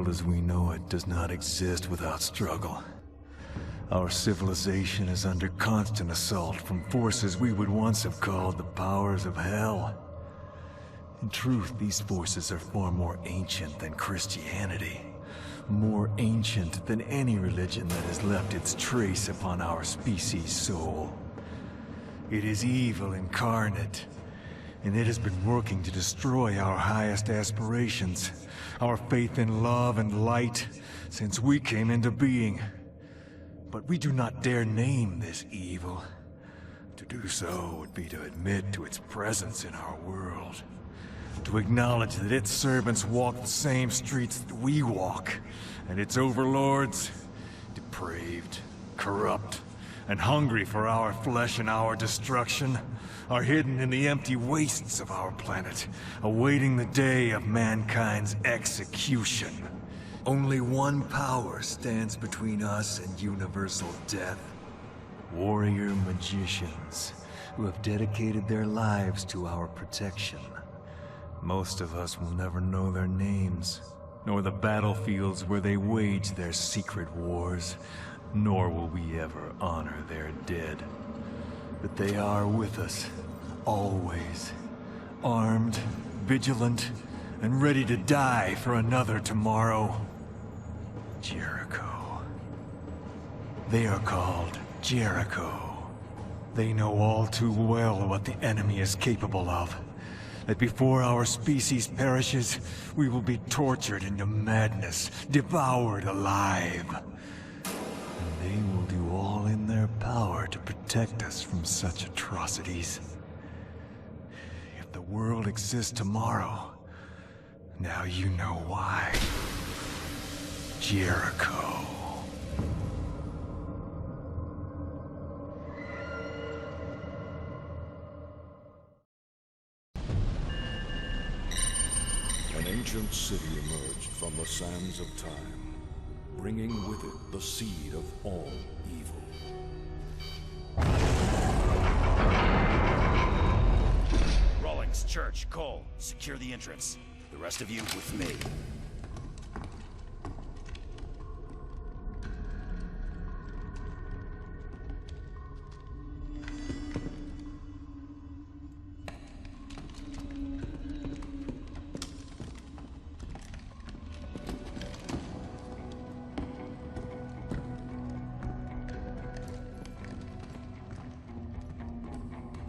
world as we know it does not exist without struggle. Our civilization is under constant assault from forces we would once have called the powers of hell. In truth, these forces are far more ancient than Christianity. More ancient than any religion that has left its trace upon our species' soul. It is evil incarnate, and it has been working to destroy our highest aspirations, our faith in love and light, since we came into being. But we do not dare name this evil. To do so would be to admit to its presence in our world. To acknowledge that its servants walk the same streets that we walk, and its overlords, depraved, corrupt, and hungry for our flesh and our destruction, are hidden in the empty wastes of our planet, awaiting the day of mankind's execution. Only one power stands between us and universal death. Warrior magicians, who have dedicated their lives to our protection. Most of us will never know their names, nor the battlefields where they wage their secret wars, nor will we ever honor their dead. But they are with us, always, armed, vigilant, and ready to die for another tomorrow. Jericho. They are called Jericho. They know all too well what the enemy is capable of. That before our species perishes, we will be tortured into madness, devoured alive. And they will do all in their power to protect us from such atrocities. If the world exists tomorrow, now you know why. Jericho. An ancient city emerged from the sands of time, bringing with it the seed of all evil. Rawlings, Church, Cole, secure the entrance. The rest of you with me.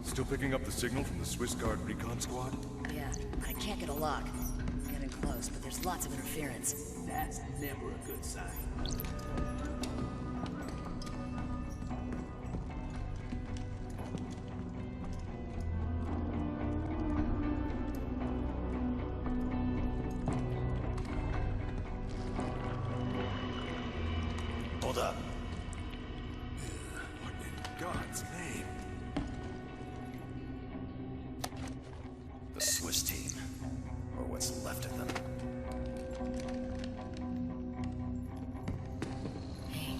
Still picking up the signal from the Swiss Guard recon squad? Yeah, but I can't get a lock. I'm getting close, but there's lots of interference. That's never a good sign. Hold up. What in God's name? The Swiss team. Or what's left of them. Hey,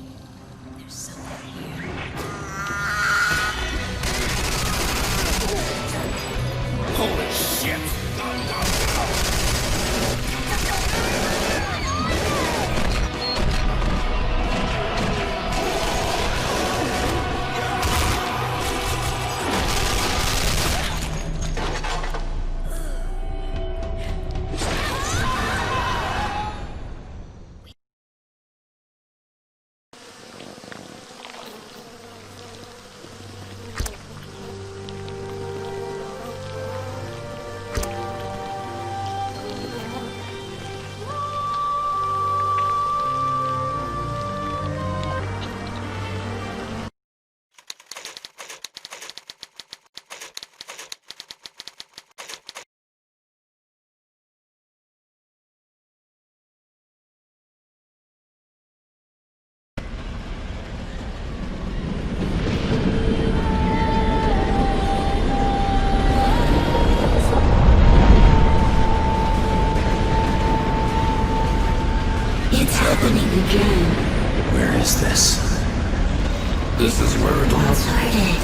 there's something here. Holy shit! Again. Where is this? This is where it all Started.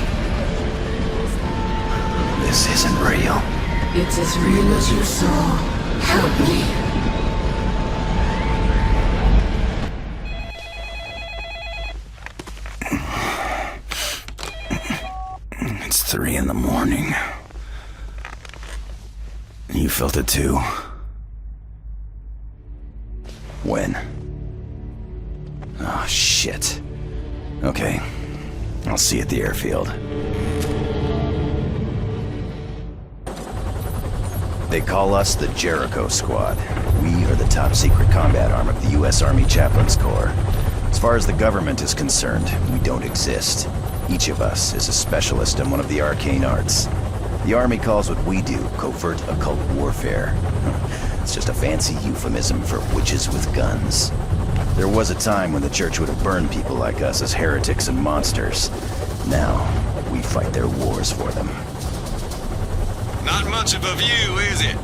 This isn't real. It's as real as your soul. Help me. the morning. You felt it too? When? Oh, shit. Okay. I'll see you at the airfield. They call us the Jericho Squad. We are the top secret combat arm of the U.S. Army Chaplains Corps. As far as the government is concerned, we don't exist. Each of us is a specialist in one of the arcane arts. The Army calls what we do covert occult warfare. It's just a fancy euphemism for witches with guns. There was a time when the church would have burned people like us as heretics and monsters. Now, we fight their wars for them. Not much of a view, is it?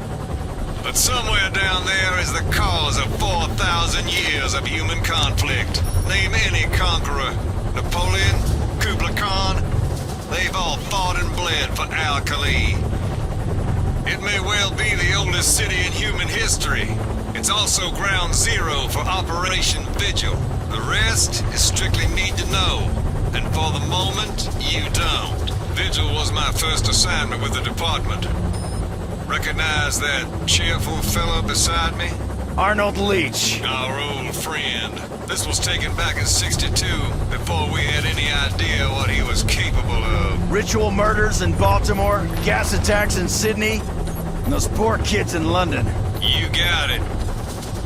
But somewhere down there is the cause of 4,000 years of human conflict. Name any conqueror. Napoleon, Kublai Khan. They've all fought and bled for Al-Khali. It may well be the oldest city in human history. It's also ground zero for Operation Vigil. The rest is strictly need to know. And for the moment, you don't. Vigil was my first assignment with the department. Recognize that cheerful fellow beside me? Arnold Leach. Our old friend. This was taken back in '62, before we had any idea what he was capable of. Ritual murders in Baltimore, gas attacks in Sydney, and those poor kids in London. You got it.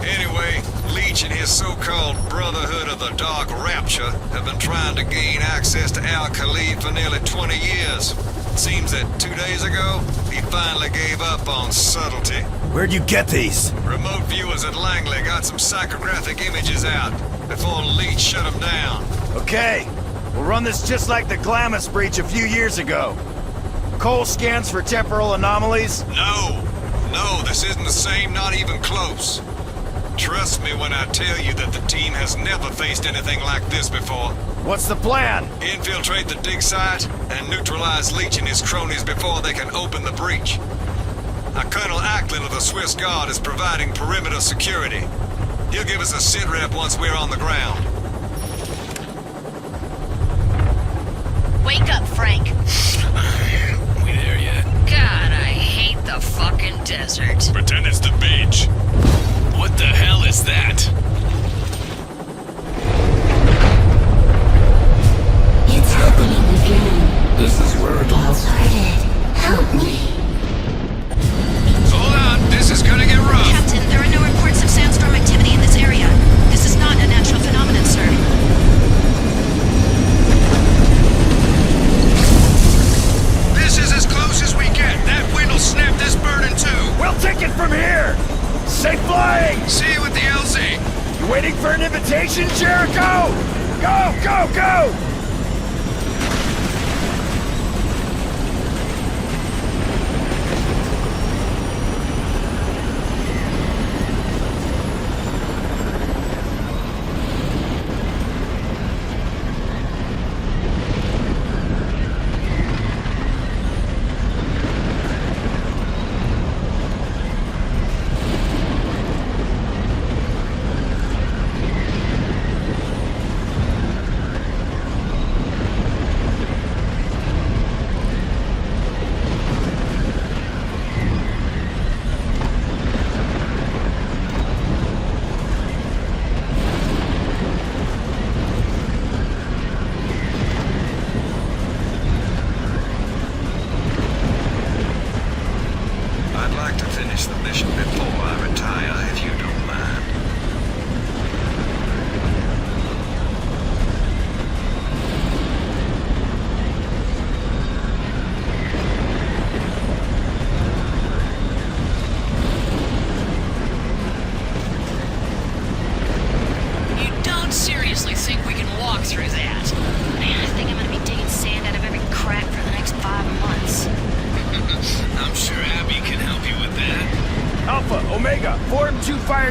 Anyway, Leach and his so-called Brotherhood of the Dark Rapture have been trying to gain access to Al-Khali for nearly 20 years. It seems that 2 days ago, he finally gave up on subtlety. Where'd you get these? Remote viewers at Langley got some psychographic images out before Leach shut them down. Okay, we'll run this just like the Glamis breach a few years ago. Cole scans for temporal anomalies? No, this isn't the same, not even close. Trust me when I tell you that the team has never faced anything like this before. What's the plan? Infiltrate the dig site and neutralize Leach and his cronies before they can open the breach. Now, Colonel Ackland of the Swiss Guard is providing perimeter security. He'll give us a sit rep once we're on the ground. Wake up, Frank. We there yet? God, I hate the fucking desert. Pretend it's the beach. What the hell is that? It's happening again. This is where it all started. Help me. Hold on, this is gonna get rough. Captain, there are no reports of sandstorm activity in this area. This is not a natural phenomenon, sir. This is as close as we get. That wind will snap this bird in two. We'll take it from here! Safe flying! See you at the LZ. You waiting for an invitation, Jericho? Go, go, go!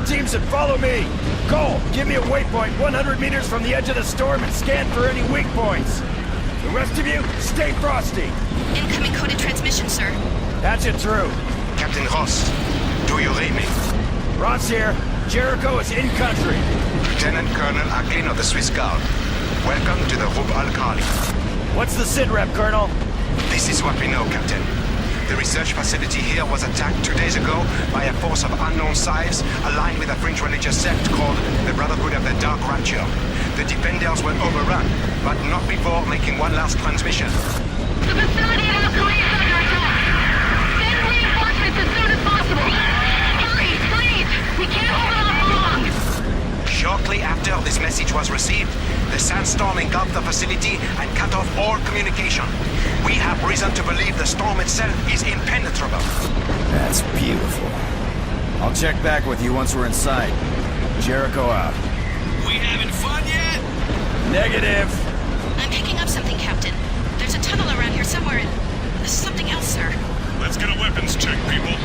Teams and follow me! Cole, give me a waypoint 100 meters from the edge of the storm and scan for any weak points. The rest of you, stay frosty. Incoming coded transmission, sir. Patch it through. Captain Ross, do you read me? Ross here. Jericho is in country. Lieutenant Colonel Ackland of the Swiss Guard. Welcome to the Rub Al-Khali. What's the sit rep, Colonel? This is what we know, Captain. The research facility here was attacked 2 days ago by a force of unknown size aligned with a fringe religious sect called the Brotherhood of the Dark Rapture. The defenders were overrun, but not before making one last transmission. The facility in our police under attack. Send reinforcements as soon as possible. Hurry, please! We can't hold it off long! Shortly after this message was received, the sandstorm engulfed the facility and cut off all communication. We have reason to believe the storm itself is impenetrable. That's beautiful. I'll check back with you once we're inside. Jericho out. We having fun yet? Negative. I'm picking up something, Captain. There's a tunnel around here somewhere, and there's something else, sir. Let's get a weapons check, people.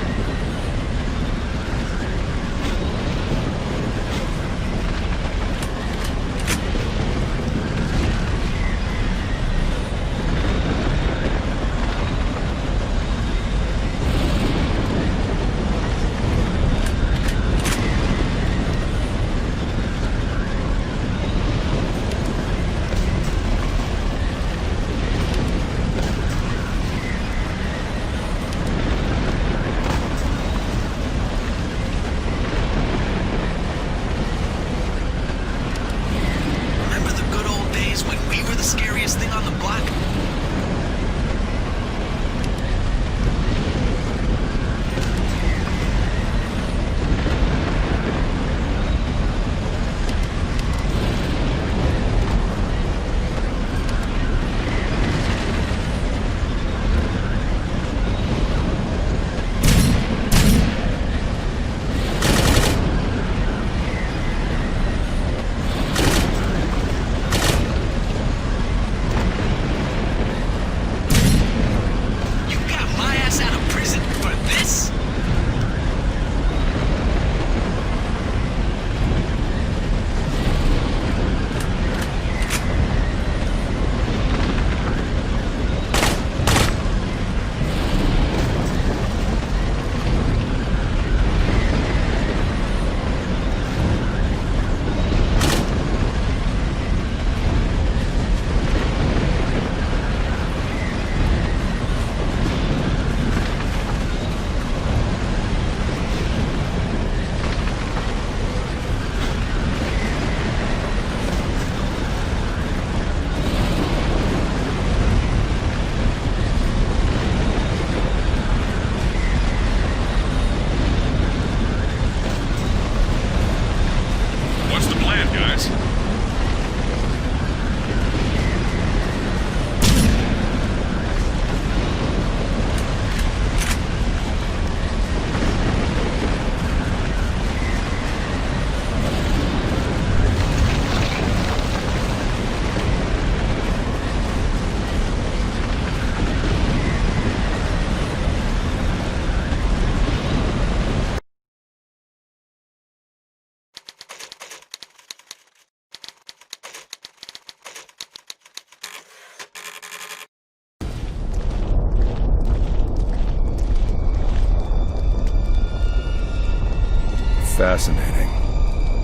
Fascinating.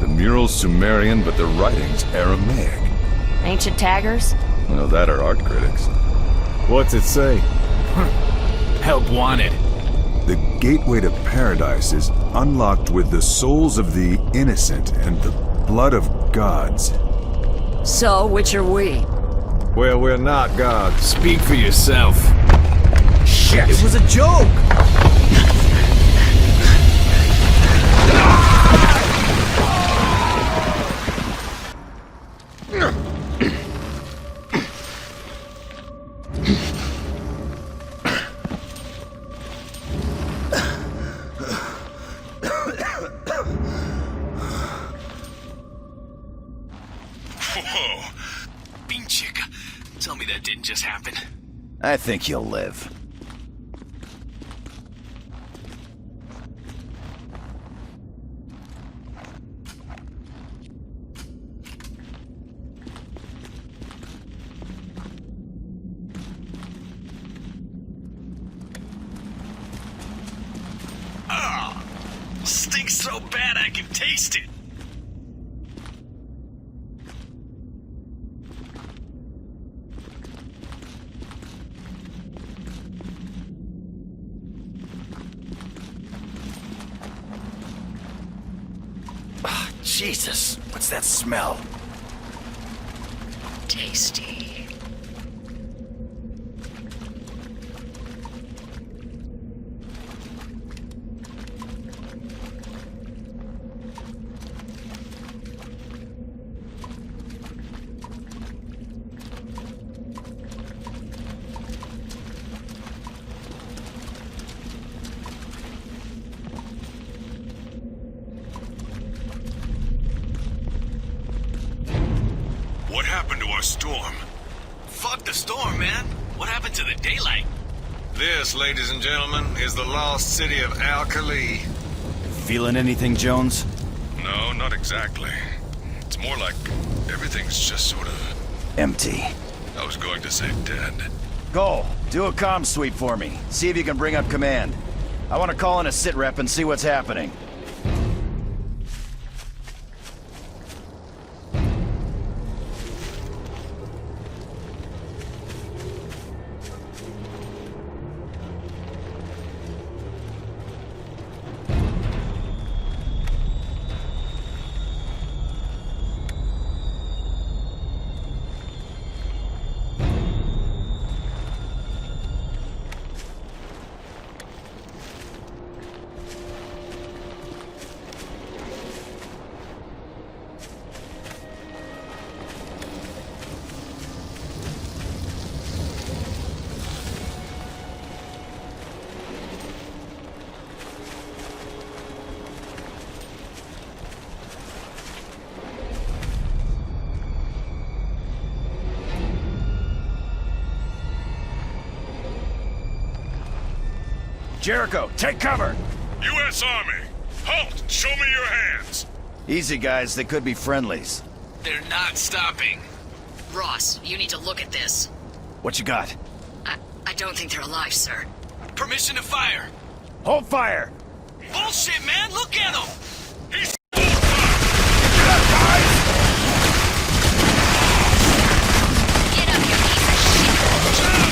The mural's Sumerian, but the writing's Aramaic. Ancient taggers? Well, that are art critics. What's it say? Help wanted. The gateway to paradise is unlocked with the souls of the innocent and the blood of gods. So, which are we? Well, we're not gods. Speak for yourself. Shit! It was a joke! Whoa. Bean chick. Tell me that didn't just happen. I think you'll live. Stinks so bad I can taste it. Jesus, what's that smell? Tasty. What happened to our storm? Fuck the storm, man. What happened to the daylight? This, ladies and gentlemen, is the lost city of Alkali. Feeling anything, Jones? No, not exactly. It's more like everything's just sort of... Empty. I was going to say dead. Go, do a comm sweep for me. See if you can bring up command. I want to call in a sit rep and see what's happening. Jericho, take cover! U.S. Army! Halt! Show me your hands! Easy, guys. They could be friendlies. They're not stopping. Ross, you need to look at this. What you got? I don't think they're alive, sir. Permission to fire. Hold fire! Bullshit, man! Look at him! He's... Get up, you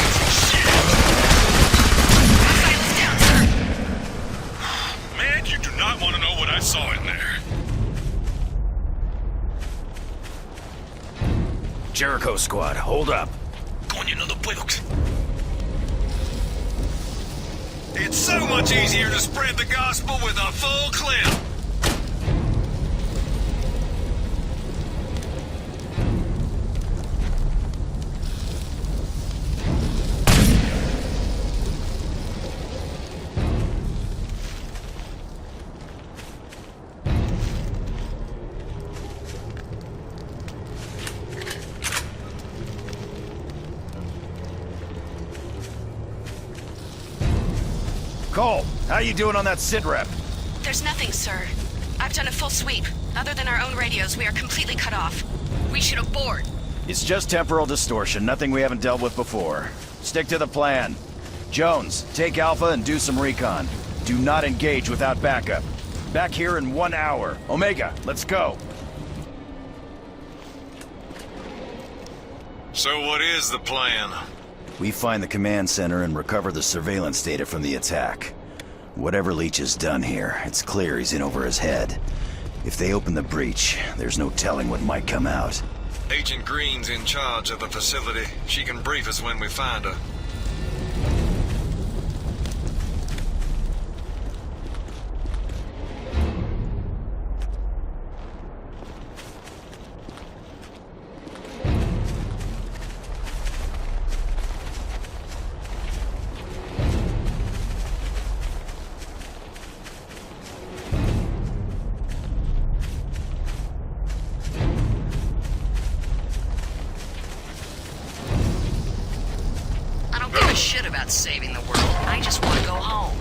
piece of shit! Missiles down, sir. Man, you do not want to know what I saw in there. Jericho squad, hold up. Coño, no lo puedo. It's so much easier to spread the gospel with a full clip. Cole, how you doing on that sit rep? There's nothing, sir. I've done a full sweep. Other than our own radios, we are completely cut off. We should abort. It's just temporal distortion, nothing we haven't dealt with before. Stick to the plan. Jones, take Alpha and do some recon. Do not engage without backup. Back here in 1 hour. Omega, let's go. So what is the plan? We find the command center and recover the surveillance data from the attack. Whatever Leach has done here, it's clear he's in over his head. If they open the breach, there's no telling what might come out. Agent Green's in charge of the facility. She can brief us when we find her. Shit about saving the world. I just want to go home.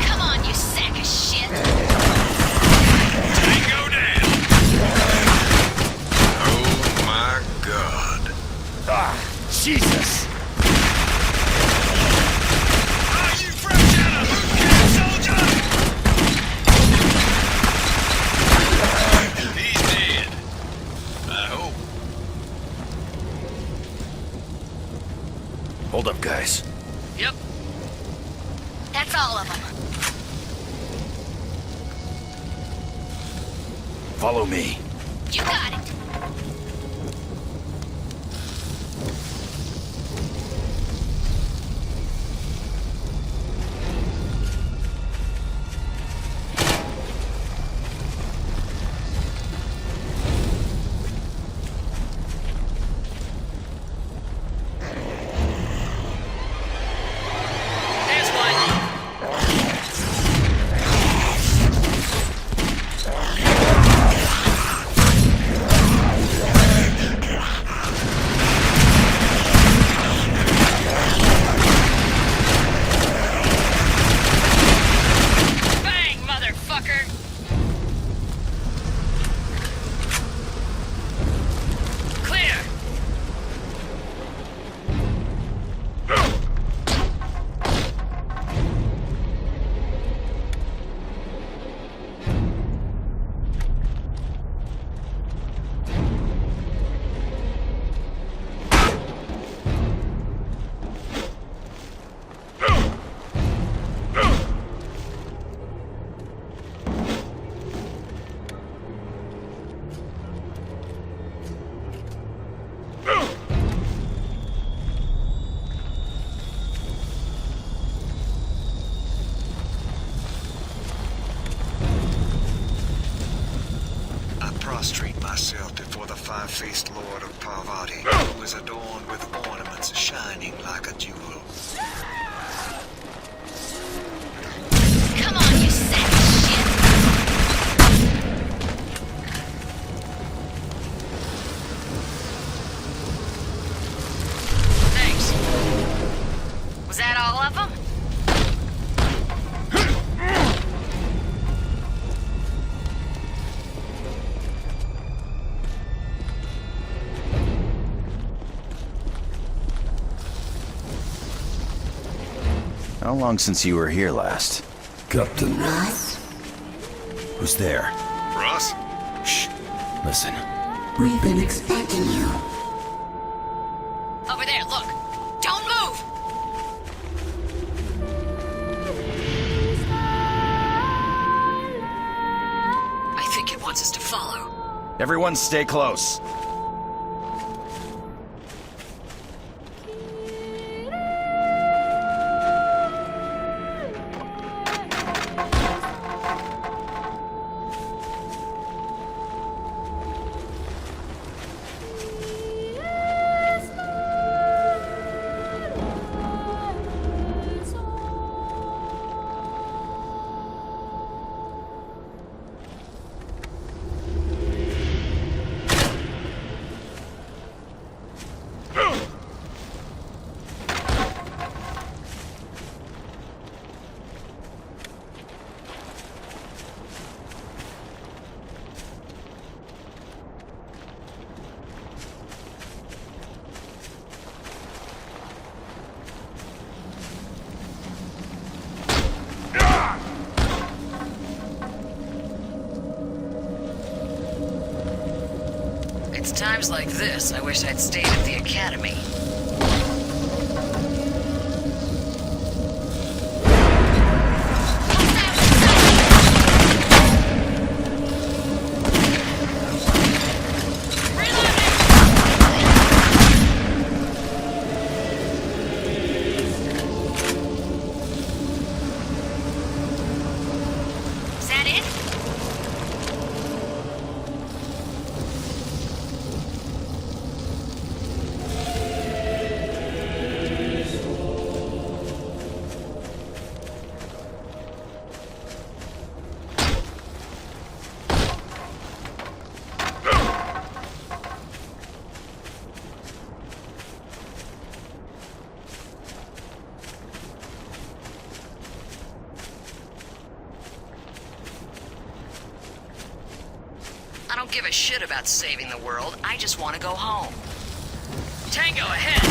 Come on, you sack of shit! Tango down! Hold up, guys. Yep. That's all of them. Follow me. You got it. Prostrate myself before the five-faced Lord of Parvati, who is adorned with ornaments shining like a jewel. Come on, you savage shit! Thanks. Was that all of them? How long since you were here last? Captain Ross? Who's there? Ross? Shh. Listen. We've been expecting you. Over there, look. Don't move! I think it wants us to follow. Everyone stay close. It's times like this I wish I'd stayed at the academy. I don't give a shit about saving the world. I just want to go home. Tango ahead!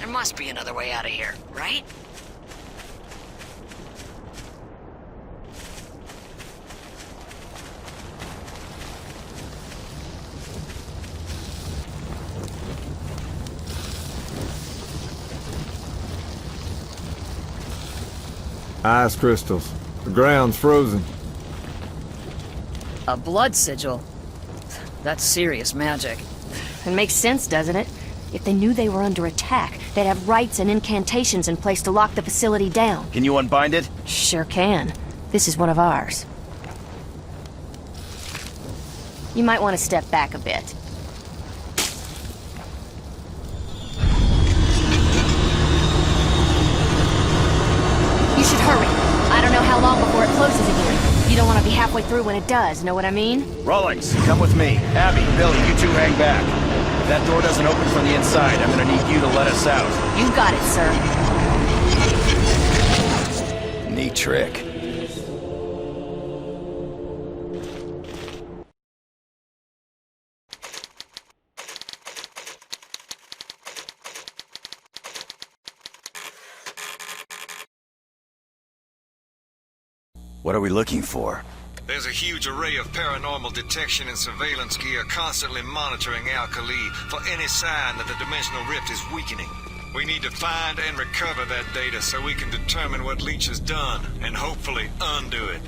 There must be another way out of here, right? Ice crystals. The ground's frozen. A blood sigil? That's serious magic. It makes sense, doesn't it? If they knew they were under attack, they'd have rites and incantations in place to lock the facility down. Can you unbind it? Sure can. This is one of ours. You might want to step back a bit. You should hurry. I don't know how long before it closes again. You don't want to be halfway through when it does, know what I mean? Rawlings, come with me. Abby, Billy, you two hang back. If that door doesn't open from the inside, I'm gonna need you to let us out. You got it, sir. Neat trick. What are we looking for? There's a huge array of paranormal detection and surveillance gear constantly monitoring Alkali for any sign that the dimensional rift is weakening. We need to find and recover that data so we can determine what Leech has done and hopefully undo it.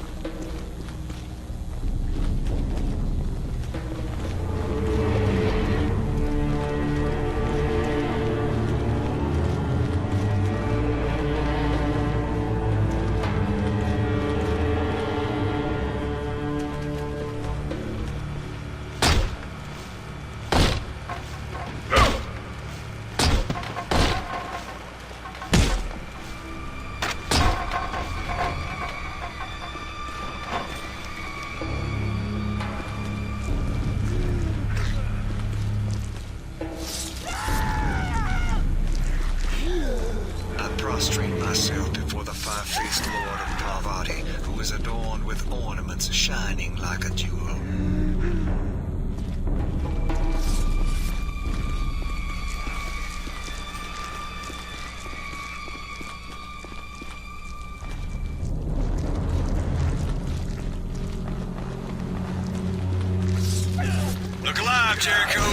Prostrate myself before the five-faced Lord of Parvati, who is adorned with ornaments shining like a jewel. Look alive, Jericho!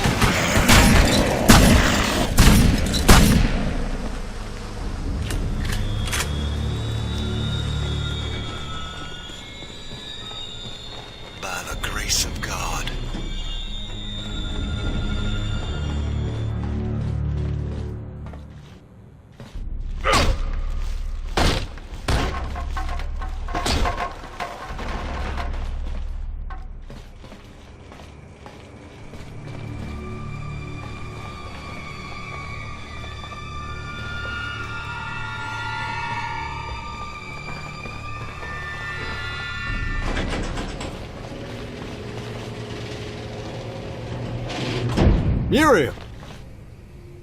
Of God. Muriel!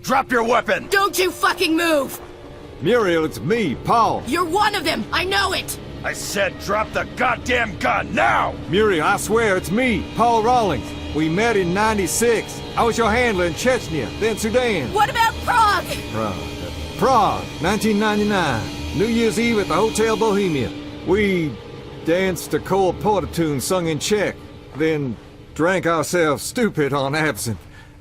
Drop your weapon! Don't you fucking move! Muriel, it's me, Paul. You're one of them! I know it! I said drop the goddamn gun, now! Muriel, I swear it's me, Paul Rawlings. We met in '96. I was your handler in Chechnya, then Sudan. What about Prague? Prague, 1999. New Year's Eve at the Hotel Bohemia. We danced a Cole Porter tune sung in Czech, then drank ourselves stupid on absinthe.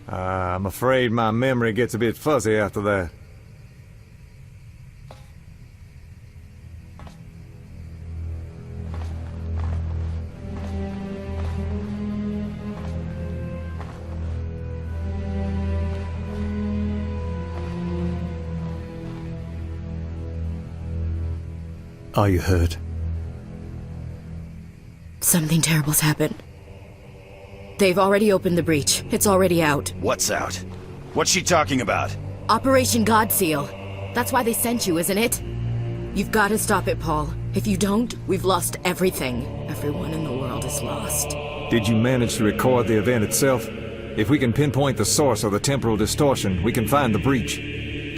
I'm afraid my memory gets a bit fuzzy after that. Are you hurt? Something terrible's happened. They've already opened the breach. It's already out. What's out? What's she talking about? Operation Godseal. That's why they sent you, isn't it? You've got to stop it, Paul. If you don't, we've lost everything. Everyone in the world is lost. Did you manage to record the event itself? If we can pinpoint the source of the temporal distortion, we can find the breach.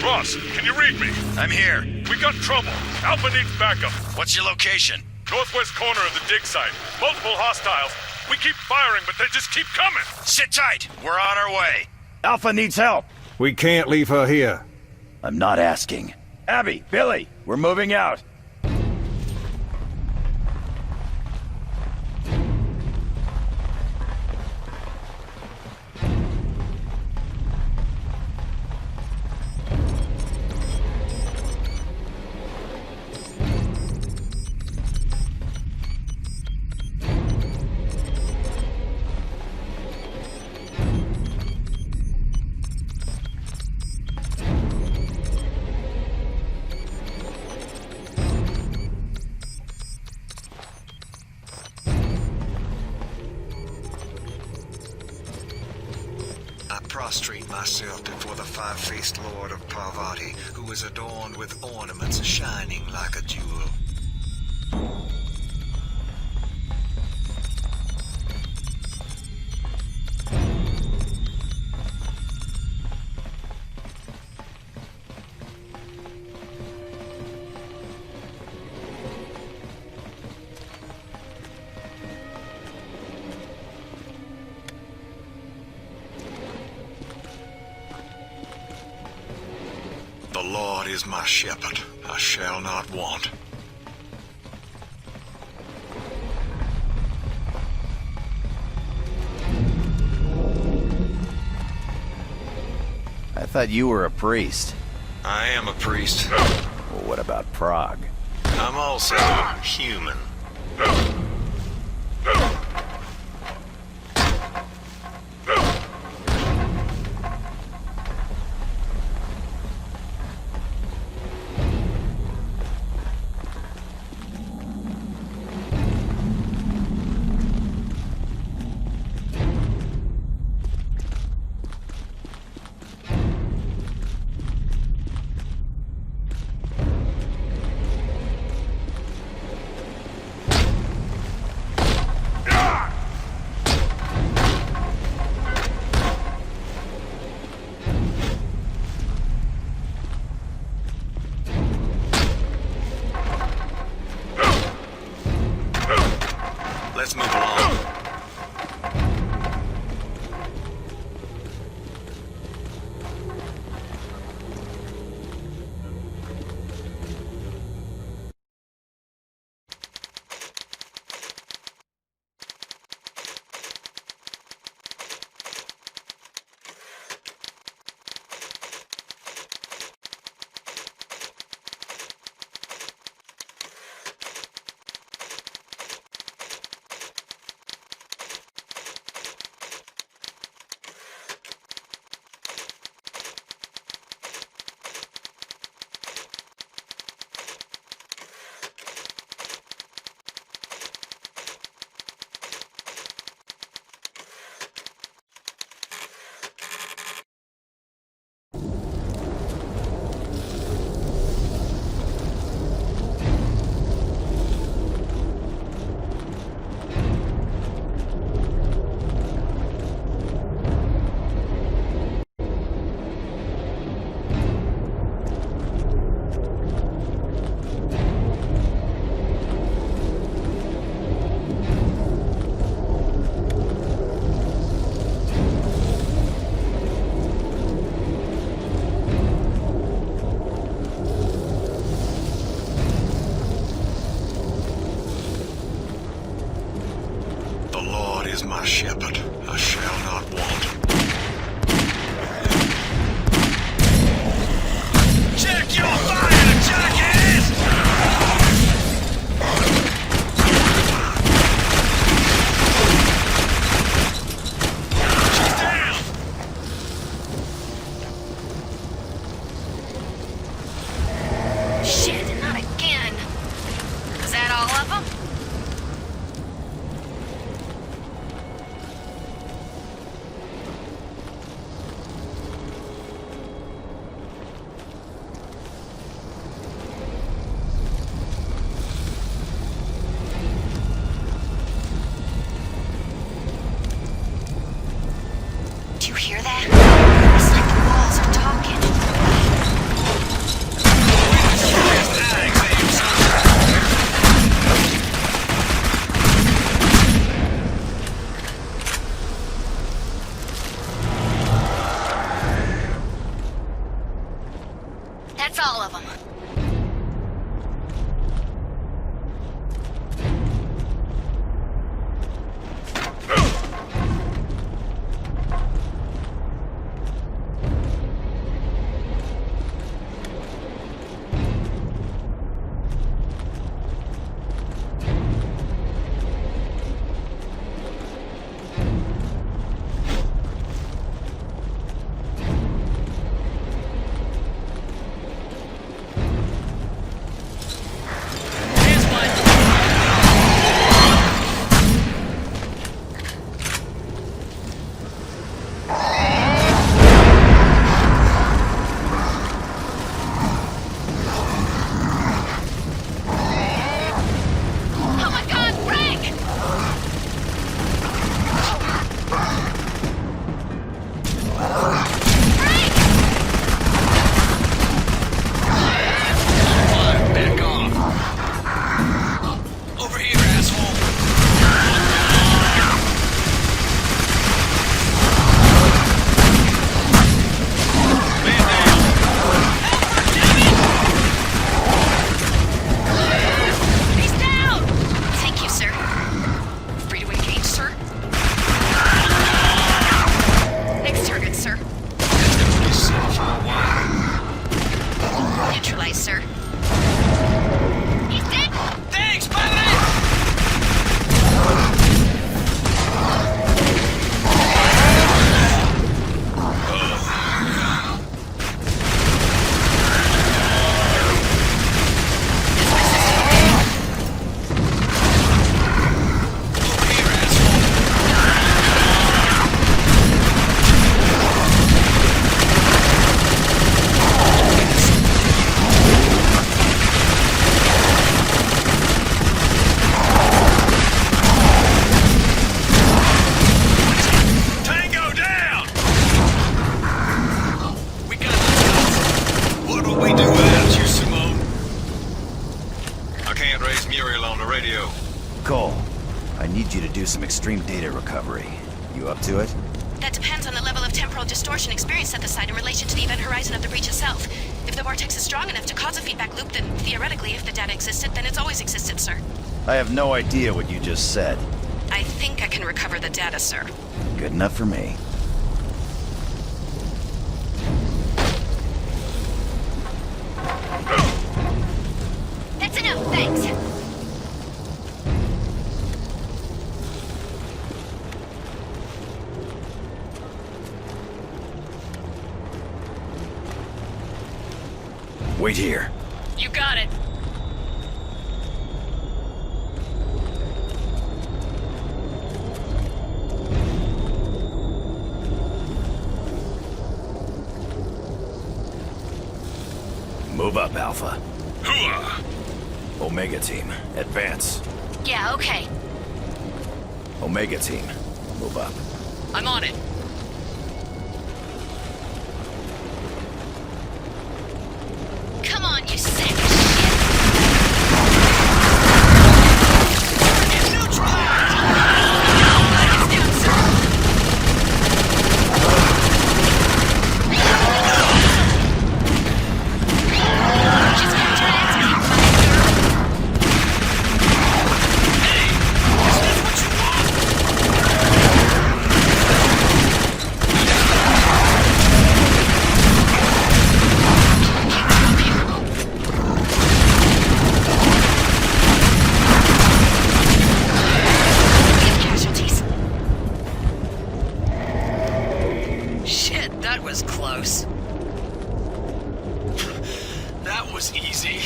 Ross, can you read me? I'm here. We got trouble. Alpha needs backup. What's your location? Northwest corner of the dig site. Multiple hostiles. We keep firing, but they just keep coming. Sit tight. We're on our way. Alpha needs help. We can't leave her here. I'm not asking. Abby, Billy, we're moving out. Prostrate myself before the five-faced Lord of Parvati, who is adorned with ornaments shining like a jewel. The Lord is my shepherd, I shall not want. I thought you were a priest. I am a priest. Well, what about Prague? I'm also human. all of them. Some extreme data recovery. You up to it? That depends on the level of temporal distortion experienced at the site in relation to the event horizon of the breach itself. If the vortex is strong enough to cause a feedback loop, then theoretically, if the data existed, then it's always existed, sir. I have no idea what you just said. I think I can recover the data, sir. Good enough for me. That's enough, thanks. Wait here. You got it. Move up, Alpha. Hooah! Omega Team, advance. Yeah, okay. Omega Team, move up. I'm on it. Come on, you sack of shit! It's neutralized! It's down, sir. Just gonna try to take fire. Hey! Is this what you close. That was easy.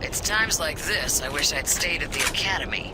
It's times like this I wish I'd stayed at the academy.